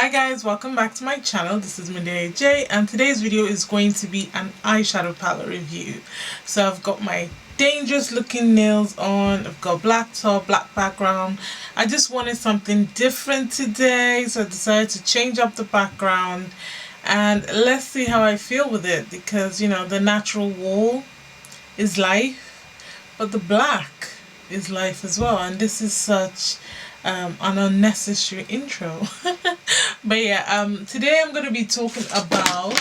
Hi guys, welcome back to my channel. This is Medea J, and today's video is going to be an eyeshadow palette review. So I've got my dangerous looking nails on, I've got black top, black background. I just wanted something different today, so I decided to change up the background and let's see how I feel with it, because you know the natural wall is life, but the black is life as well, and this is such an unnecessary intro. But yeah, today I'm going to be talking about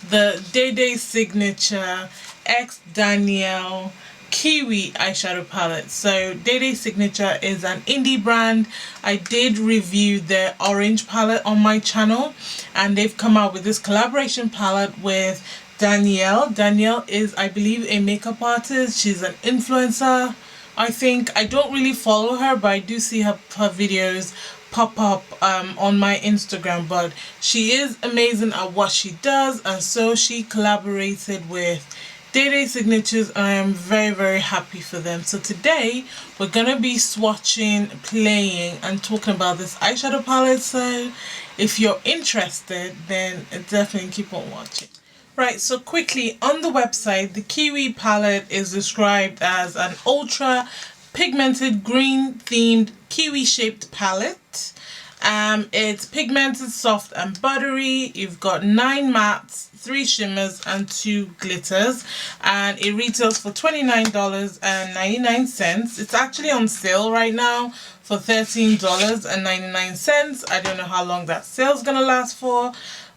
the Dedesignature X Danielle Kiwi Eyeshadow Palette. So Dedesignature is an indie brand. I did review their orange palette on my channel, and they've come out with this collaboration palette with Danielle. Danielle is, I believe, a makeup artist. She's an influencer, I think. I don't really follow her, but I do see her videos pop up on my Instagram. But she is amazing at what she does, and so she collaborated with Dedesignature, and I am very, very happy for them. So today we're gonna be swatching, playing, and talking about this eyeshadow palette. So if you're interested, then definitely keep on watching. Right, so quickly, on the website, the Kiwi palette is described as an ultra pigmented green themed kiwi shaped palette. It's pigmented, soft and buttery. You've got 9 mattes, 3 shimmers and 2 glitters, and it retails for $29.99. It's actually on sale right now for $13.99. I don't know how long that sale's gonna last for,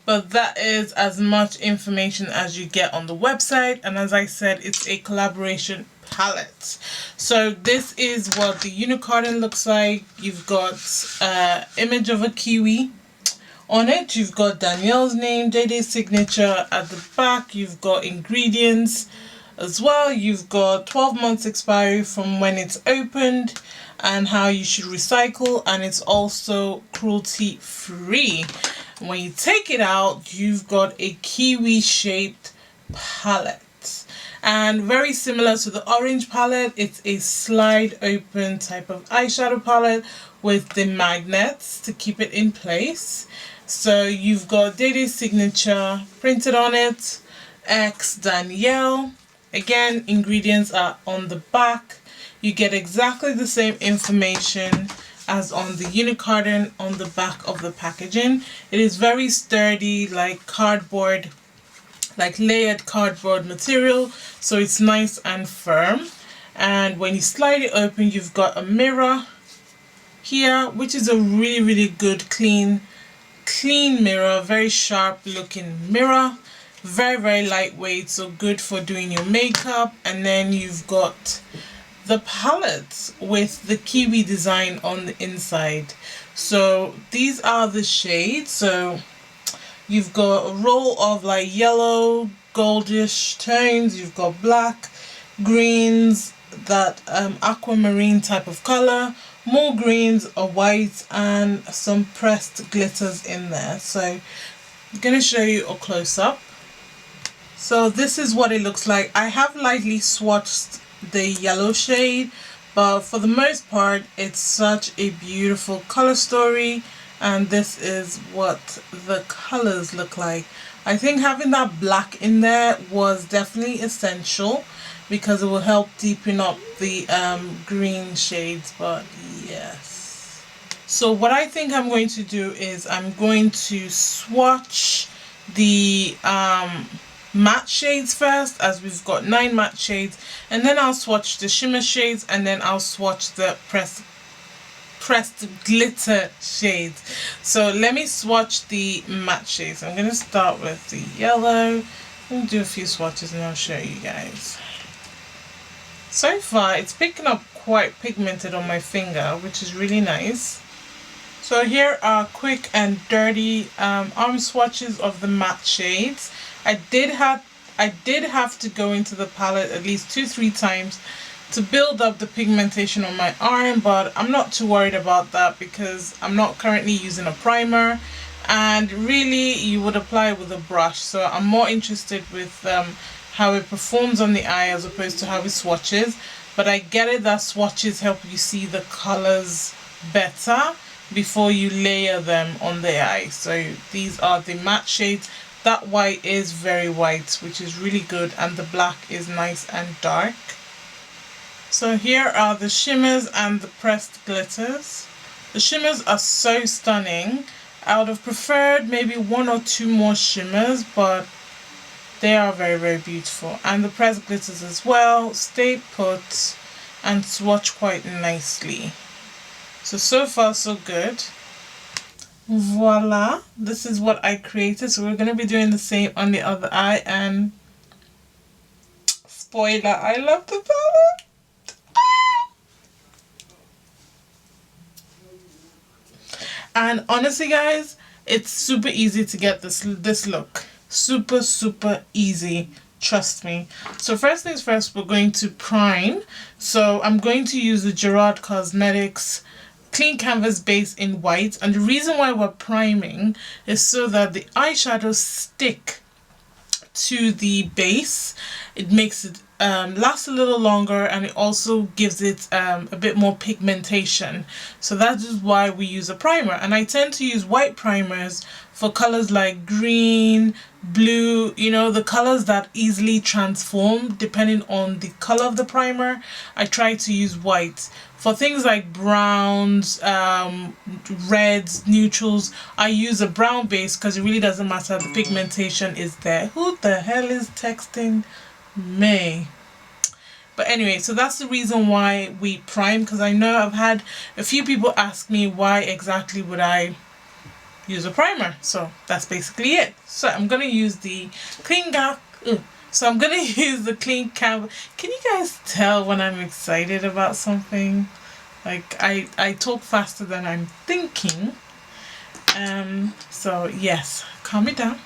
but that is as much information as you get on the website. And as I said, it's a collaboration palette. So this is what the unicorn looks like. You've got image of a kiwi on it. You've got Danielle's name, Dedesignature at the back. You've got ingredients as well. You've got 12 months expiry from when it's opened and how you should recycle, and it's also cruelty free. When you take it out, you've got a kiwi shaped palette, and very similar to the orange palette, it's a slide open type of eyeshadow palette with the magnets to keep it in place. So you've got Dedesignature printed on it, X Danielle. Again, ingredients are on the back. You get exactly the same information as on the unicorn on the back of the packaging. It is very sturdy, like cardboard, like layered cardboard material, so it's nice and firm. And when you slide it open, you've got a mirror here, which is a really, really good clean mirror, very sharp looking mirror, very, very lightweight, so good for doing your makeup. And then you've got the palette with the kiwi design on the inside. So these are the shades. So you've got a roll of like yellow, goldish tones. You've got black, greens, that aquamarine type of color, more greens, a white, and some pressed glitters in there. So I'm going to show you a close-up. So this is what it looks like. I have lightly swatched the yellow shade, but for the most part it's such a beautiful color story, and this is what the colors look like. I think having that black in there was definitely essential because it will help deepen up the green shades. But yes, so what I think I'm going to do is I'm going to swatch the matte shades first, as we've got 9 matte shades, and then I'll swatch the shimmer shades, and then I'll swatch the pressed glitter shades. So let me swatch the matte shades. I'm going to start with the yellow. I'm going to do a few swatches and I'll show you guys. So far it's picking up quite pigmented on my finger, which is really nice. So here are quick and dirty arm swatches of the matte shades. I did have to go into the palette at least 2-3 times to build up the pigmentation on my arm, but I'm not too worried about that because I'm not currently using a primer, and really you would apply it with a brush. So I'm more interested with how it performs on the eye as opposed to how it swatches. But I get it that swatches help you see the colors better, before you layer them on the eye. So these are the matte shades. That white is very white, which is really good, and the black is nice and dark. So here are the shimmers and the pressed glitters. The shimmers are so stunning. I would have preferred maybe 1 or 2 more shimmers, but they are very, very beautiful. And the pressed glitters as well stay put and swatch quite nicely. So far so good. Voila, this is what I created. So we're going to be doing the same on the other eye, and spoiler, I love the palette. And honestly guys, it's super easy to get this look. Super easy, trust me. So first things first, we're going to prime. So I'm going to use the Gerard Cosmetics clean canvas base in white, and the reason why we're priming is so that the eyeshadows stick to the base. It makes it last a little longer, and it also gives it a bit more pigmentation. So that is why we use a primer, and I tend to use white primers for colors like green, blue, you know, the colors that easily transform depending on the color of the primer. I try to use white. For things like browns, reds, neutrals, I use a brown base because it really doesn't matter, the pigmentation is there. Who the hell is texting me? But anyway, so that's the reason why we prime, because I know I've had a few people ask me why exactly would I use a primer. So that's basically it. So I'm going to use the clean canvas. Can you guys tell when I'm excited about something? Like I talk faster than I'm thinking. So yes, calm it down.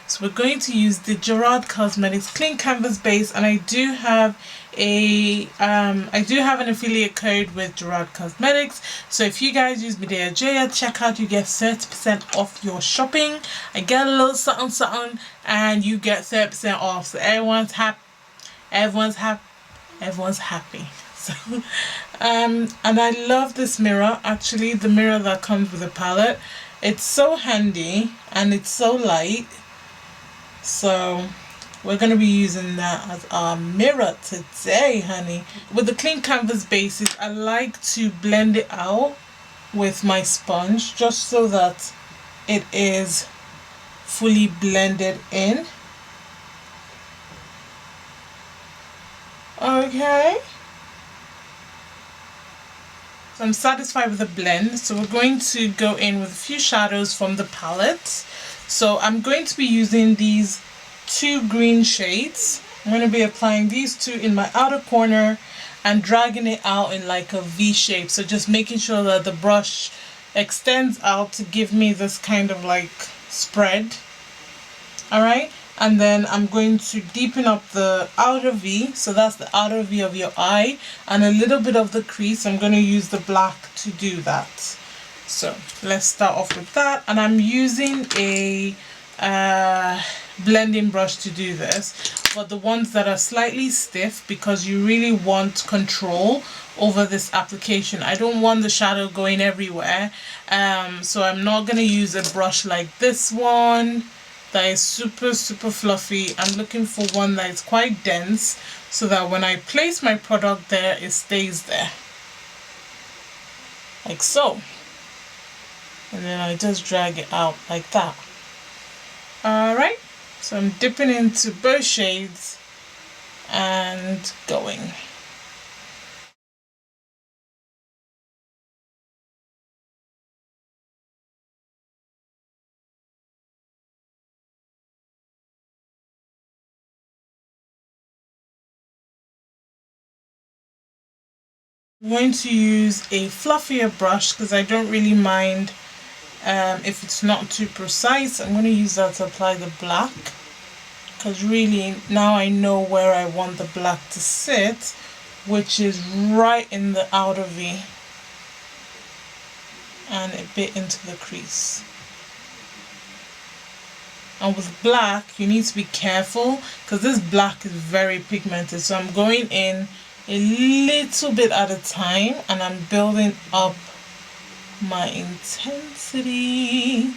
So we're going to use the Gerard Cosmetics clean canvas base, and I do have an affiliate code with Gerard Cosmetics. So if you guys use Medea J at checkout, you get 30% off your shopping. I get a little something and you get 30% off. So everyone's happy. Everyone's happy. So and I love this mirror, actually, the mirror that comes with the palette. It's so handy and it's so light. So we're going to be using that as our mirror today, honey. With the clean canvas bases, I like to blend it out with my sponge just so that it is fully blended in. Okay. So I'm satisfied with the blend. So we're going to go in with a few shadows from the palette. So I'm going to be using these 2 green shades. I'm going to be applying these 2 in my outer corner and dragging it out in like a V shape. So just making sure that the brush extends out to give me this kind of like spread. Alright, and then I'm going to deepen up the outer V. So that's the outer V of your eye, and a little bit of the crease. I'm going to use the black to do that. So let's start off with that, and I'm using a blending brush to do this, but the ones that are slightly stiff, because you really want control over this application. I don't want the shadow going everywhere, so I'm not going to use a brush like this one that is super fluffy. I'm looking for one that is quite dense so that when I place my product there, it stays there like so. And then I just drag it out like that. Alright, so I'm dipping into both shades and going. I'm going to use a fluffier brush because I don't really mind if it's not too precise. I'm going to use that to apply the black, because really now I know where I want the black to sit, which is right in the outer V and a bit into the crease. And with black, you need to be careful because this black is very pigmented. So I'm going in a little bit at a time and I'm building up my intensity.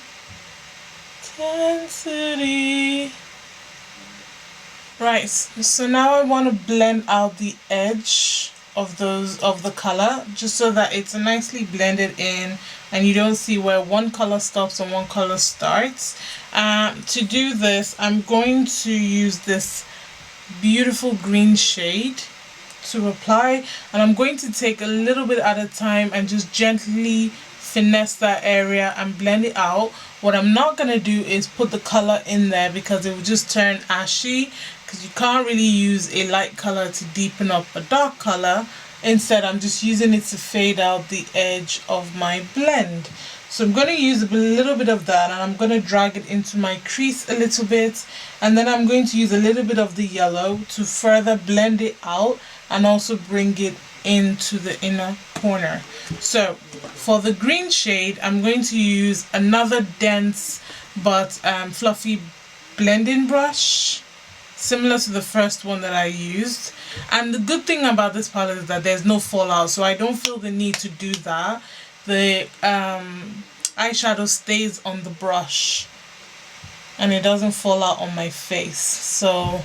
Right, so now I want to blend out the edge of the color, just so that it's nicely blended in and you don't see where one color stops and one color starts. To do this, I'm going to use this beautiful green shade to apply, and I'm going to take a little bit at a time and just gently finesse that area and blend it out. What I'm not going to do is put the color in there because it will just turn ashy, because you can't really use a light color to deepen up a dark color. Instead, I'm just using it to fade out the edge of my blend. So I'm going to use a little bit of that, and I'm going to drag it into my crease a little bit, and then I'm going to use a little bit of the yellow to further blend it out and also bring it into the inner corner. So for the green shade, I'm going to use another dense but fluffy blending brush, similar to the first one that I used. And the good thing about this palette is that there's no fallout, so I don't feel the need to do that. The eyeshadow stays on the brush and it doesn't fall out on my face. So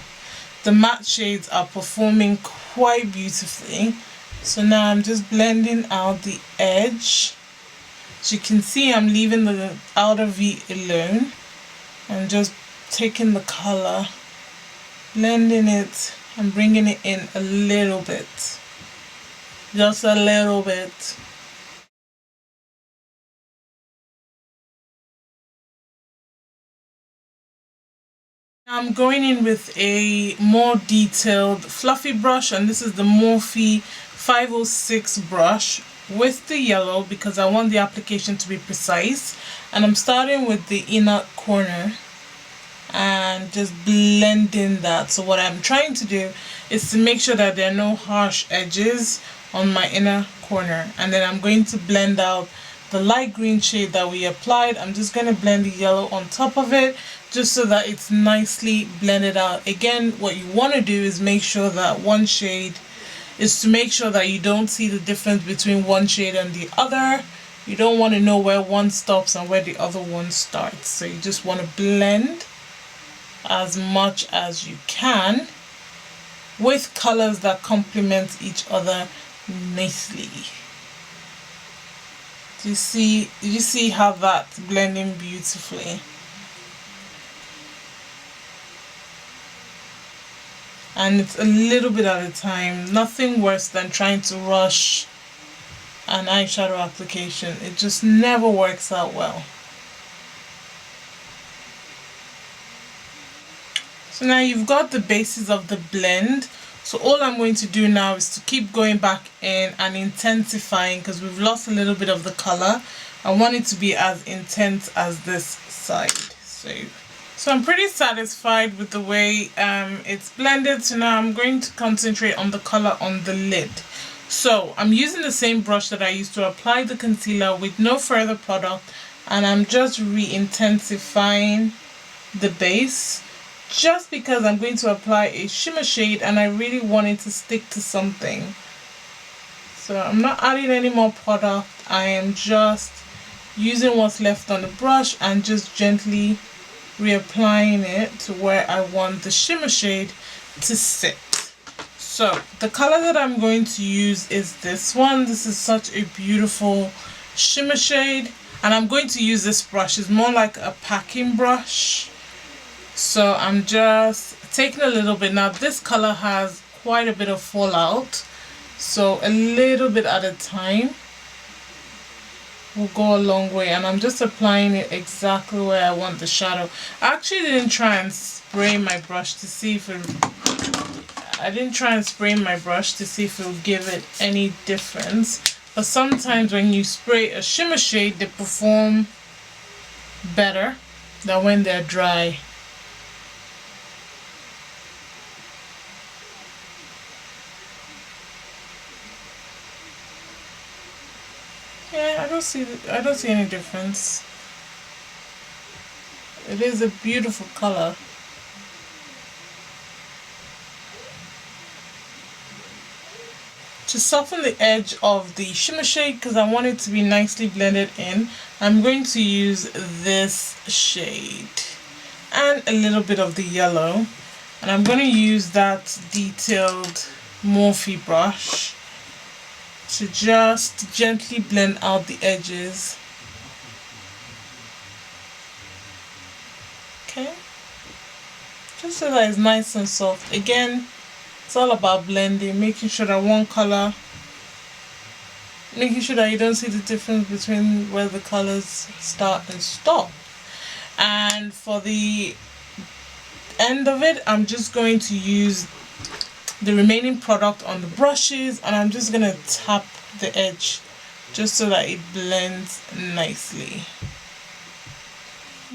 the matte shades are performing quite beautifully. So now I'm just blending out the edge. As you can see, I'm leaving the outer V alone and just taking the color, blending it and bringing it in a little bit, just a little bit. I'm going in with a more detailed fluffy brush, and this is the Morphe 506 brush with the yellow because I want the application to be precise. And I'm starting with the inner corner and just blending that. So what I'm trying to do is to make sure that there are no harsh edges on my inner corner, and then I'm going to blend out the light green shade that we applied. I'm just going to blend the yellow on top of it just so that it's nicely blended out. Again, what you want to do is make sure that one shade is to make sure that you don't see the difference between one shade and the other. You don't want to know where one stops and where the other one starts. So you just want to blend as much as you can with colors that complement each other nicely. Do you see how that's blending beautifully? And it's a little bit at a time. Nothing worse than trying to rush an eyeshadow application. It just never works out well. So now you've got the basis of the blend. So all I'm going to do now is to keep going back in and intensifying, because we've lost a little bit of the color. I want it to be as intense as this side. So I'm pretty satisfied with the way it's blended. So now I'm going to concentrate on the color on the lid. So I'm using the same brush that I used to apply the concealer with no further product, and I'm just re-intensifying the base, just because I'm going to apply a shimmer shade and I really want it to stick to something. So I'm not adding any more product. I am just using what's left on the brush and just gently reapplying it to where I want the shimmer shade to sit. So the color that I'm going to use is this one. This is such a beautiful shimmer shade, and I'm going to use this brush. It's more like a packing brush. So I'm just taking a little bit. Now this color has quite a bit of fallout, so a little bit at a time will go a long way, and I'm just applying it exactly where I want the shadow. I actually didn't try and spray my brush to see if it will give it any difference, but sometimes when you spray a shimmer shade, they perform better than when they're dry. Yeah, I don't see any difference. It is a beautiful color. To soften the edge of the shimmer shade, because I want it to be nicely blended in, I'm going to use this shade and a little bit of the yellow, and I'm going to use that detailed Morphe brush to just gently blend out the edges. Okay, just so that it's nice and soft. Again, it's all about blending, making sure that one color, making sure that you don't see the difference between where the colors start and stop. And for the end of it, I'm just going to use the remaining product on the brushes, and I'm just going to tap the edge just so that it blends nicely.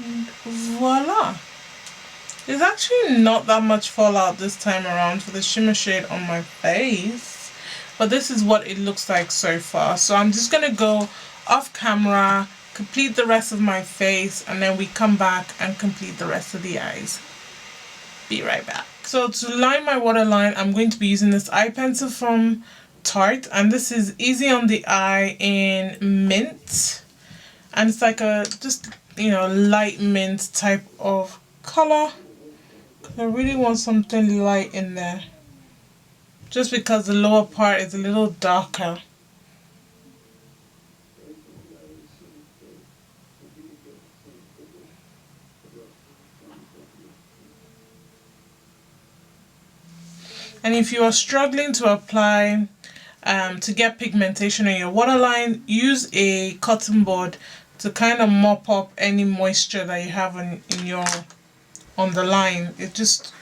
And voila! There's actually not that much fallout this time around for the shimmer shade on my face, but this is what it looks like so far. So I'm just going to go off camera, complete the rest of my face, and then we come back and complete the rest of the eyes. Be right back. So to line my waterline, I'm going to be using this eye pencil from Tarte, and this is Easy on the Eye in Mint, and it's like a just, you know, light mint type of color. I really want something light in there, just because the lower part is a little darker. And if you are struggling to apply, to get pigmentation in your waterline, use a cotton bud to kind of mop up any moisture that you have on the line. It just,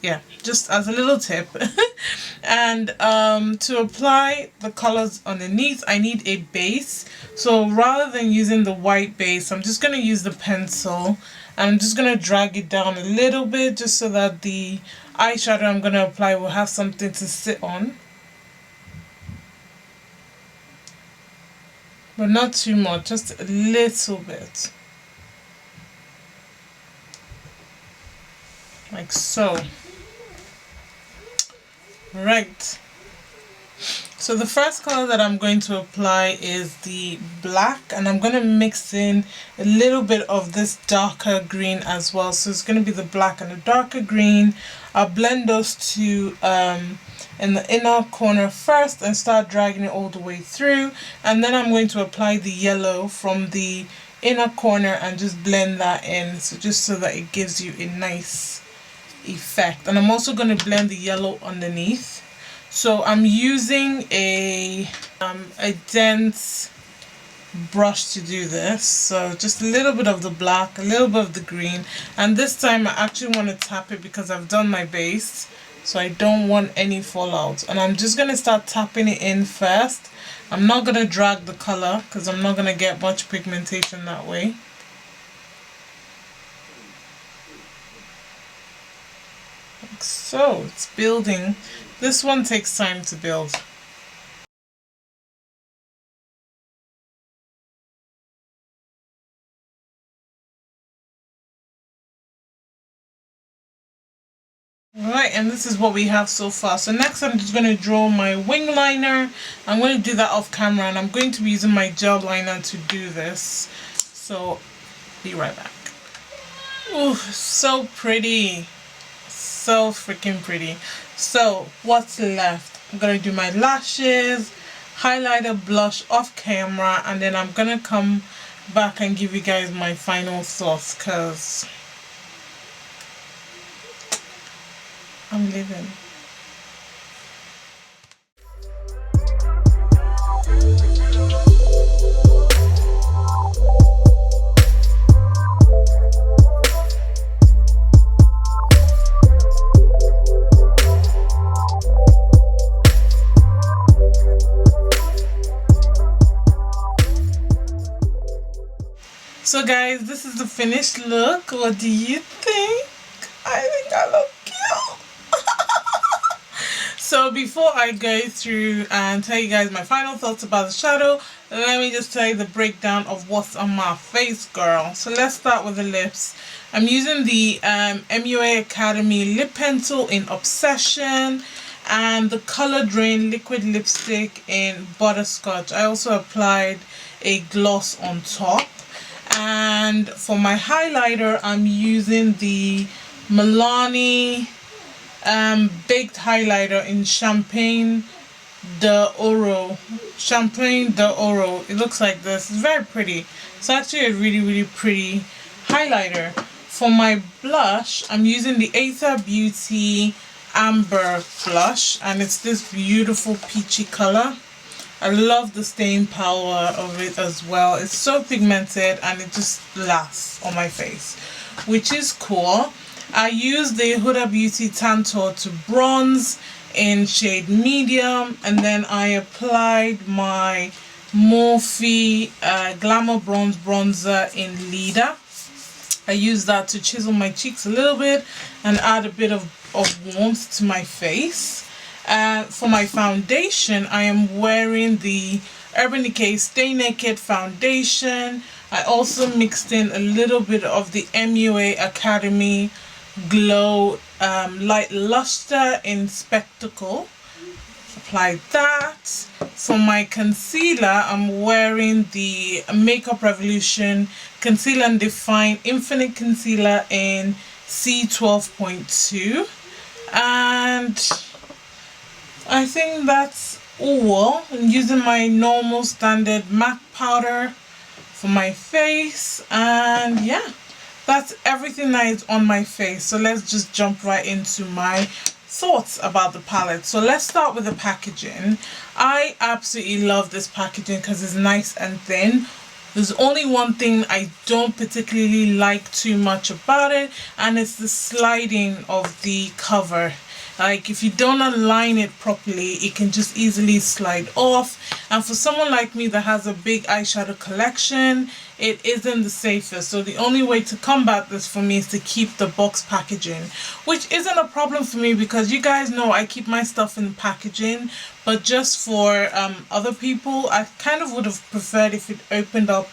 yeah, just as a little tip. And to apply the colors underneath, I need a base. So rather than using the white base, I'm just going to use the pencil, and I'm just going to drag it down a little bit just so that the eyeshadow I'm going to apply will have something to sit on. But not too much, just a little bit. Like so. Right. So the first color that I'm going to apply is the black, and I'm going to mix in a little bit of this darker green as well. So it's going to be the black and the darker green. I'll blend those two in the inner corner first and start dragging it all the way through, and then I'm going to apply the yellow from the inner corner and just blend that in, so just so that it gives you a nice effect. And I'm also going to blend the yellow underneath. So I'm using a dense brush to do this, so just a little bit of the black, a little bit of the green, and this time I actually want to tap it because I've done my base, so I don't want any fallout. And I'm just going to start tapping it in first. I'm not going to drag the color because I'm not going to get much pigmentation that way. Like so, it's building. This one takes time to build. Alright, and this is what we have so far. So next I'm just going to draw my wing liner. I'm going to do that off camera, and I'm going to be using my gel liner to do this. So, be right back. Ooh, so pretty. So freaking pretty. So, what's left? I'm going to do my lashes, highlighter, blush off camera, and then I'm going to come back and give you guys my final thoughts because I'm living. So guys, this is the finished look. What do you think? I think I look cute. So before I go through and tell you guys my final thoughts about the shadow, let me just tell you the breakdown of what's on my face, girl. So let's start with the lips. I'm using the MUA Academy lip pencil in Obsession, and the Color Drain liquid lipstick in Butterscotch. I also applied a gloss on top. And for my highlighter, I'm using the Milani baked highlighter in Champagne d'Oro. It looks like this. It's very pretty. It's actually a really pretty highlighter. For my blush, I'm using the Aether Beauty Amber blush, and it's this beautiful peachy color. I love the stain power of it as well. It's so pigmented and it just lasts on my face, which is cool. I used the Huda Beauty Tantor to bronze in shade medium, and then I applied my Morphe Glamour Bronze Bronzer in Leader. I used that to chisel my cheeks a little bit and add a bit of warmth to my face. For my foundation, I am wearing the Urban Decay Stay Naked foundation. I also mixed in a little bit of the MUA Academy Glow Light Luster in Spectacle. Applied that. For my concealer, I'm wearing the Makeup Revolution Concealer and Define Infinite Concealer in C12.2. And I think that's all. I'm using my normal standard MAC powder for my face, and yeah, that's everything that is on my face. So let's just jump right into my thoughts about the palette. So let's start with the packaging. I absolutely love this packaging because it's nice and thin. There's only one thing I don't particularly like too much about it, and it's the sliding of the cover. Like, if you don't align it properly, it can just easily slide off. And for someone like me that has a big eyeshadow collection, it isn't the safest. So the only way to combat this for me is to keep the box packaging, which isn't a problem for me because you guys know I keep my stuff in packaging. But just for other people, I kind of would have preferred if it opened up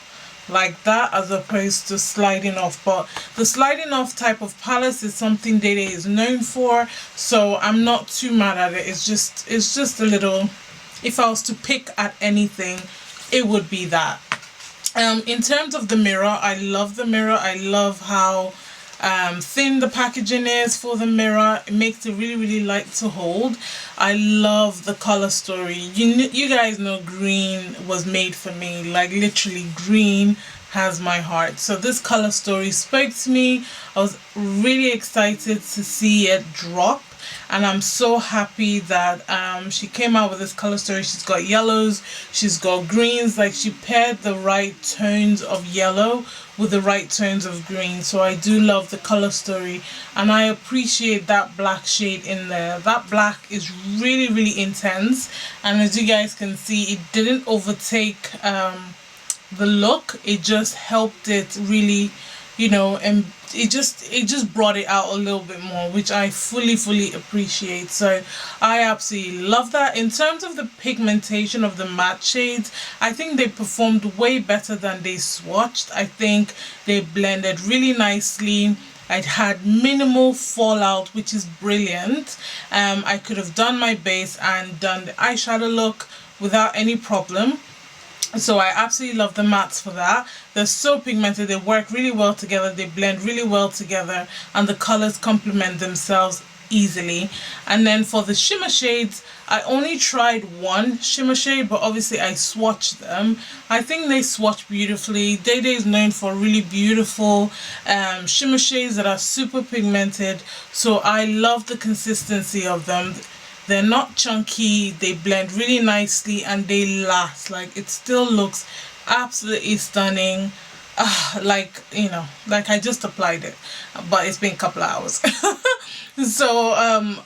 like that as opposed to sliding off. But the sliding off type of palettes is something Dede is known for, so I'm not too mad at it. It's just a little, if I was to pick at anything, it would be that. In terms of the mirror, I love the mirror. I love how thin the packaging is for the mirror. It makes it really light to hold. I love the color story. You guys know green was made for me. Like, literally, green has my heart. So this color story spoke to me. I was really excited to see it drop, and I'm so happy that she came out with this color story. She's got yellows, she's got greens. Like, she paired the right tones of yellow with the right tones of green. So I do love the color story, and I appreciate that black shade in there. That black is really intense, and as you guys can see, it didn't overtake the look. It just helped it really, you know, and it just brought it out a little bit more, which I fully appreciate. So I absolutely love that. In terms of the pigmentation of the matte shades, I think they performed way better than they swatched. I think they blended really nicely. I'd had minimal fallout, which is brilliant. I could have done my base and done the eyeshadow look without any problem. So I absolutely love the mattes for that. They're so pigmented, they work really well together, they blend really well together, and the colors complement themselves easily. And then for the shimmer shades, I only tried one shimmer shade, but obviously I swatched them. I think they swatch beautifully. Dede is known for really beautiful shimmer shades that are super pigmented, so I love the consistency of them. They're not chunky, they blend really nicely, and they last. Like, it still looks absolutely stunning. Like, you know, like I just applied it, but it's been a couple of hours. So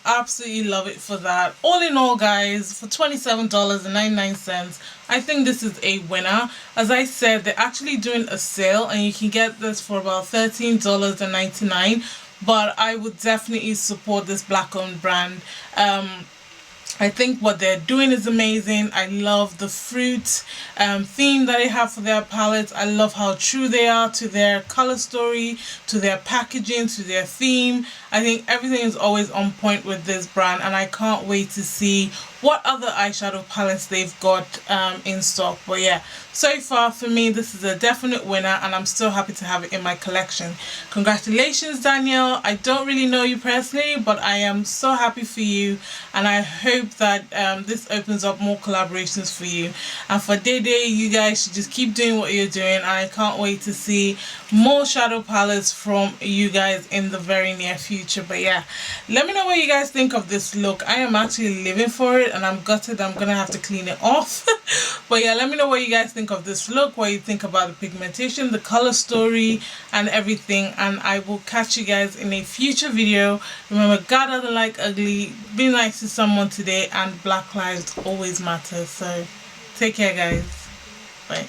absolutely love it for that. All in all, guys, for $27.99, I think this is a winner. As I said, they're actually doing a sale, and you can get this for about $13.99. But I would definitely support this black-owned brand. I think what they're doing is amazing. I love the fruit theme that they have for their palettes. I love how true they are to their color story, to their packaging, to their theme. I think everything is always on point with this brand, and I can't wait to see what other eyeshadow palettes they've got in stock. But yeah, so far for me this is a definite winner, and I'm still happy to have it in my collection. Congratulations, Danielle. I don't really know you personally, but I am so happy for you, and I hope that this opens up more collaborations for you. And for Dede, you guys should just keep doing what you're doing, and I can't wait to see more shadow palettes from you guys in the very near future. But yeah, let me know what you guys think of this look. I am actually living for it, and I'm gutted I'm gonna have to clean it off. But yeah, let me know what you guys think of this look, what you think about the pigmentation, the color story, and everything. And I will catch you guys in a future video. Remember, God doesn't like ugly. Be nice to someone today, and Black lives always matter. So take care, guys. Bye.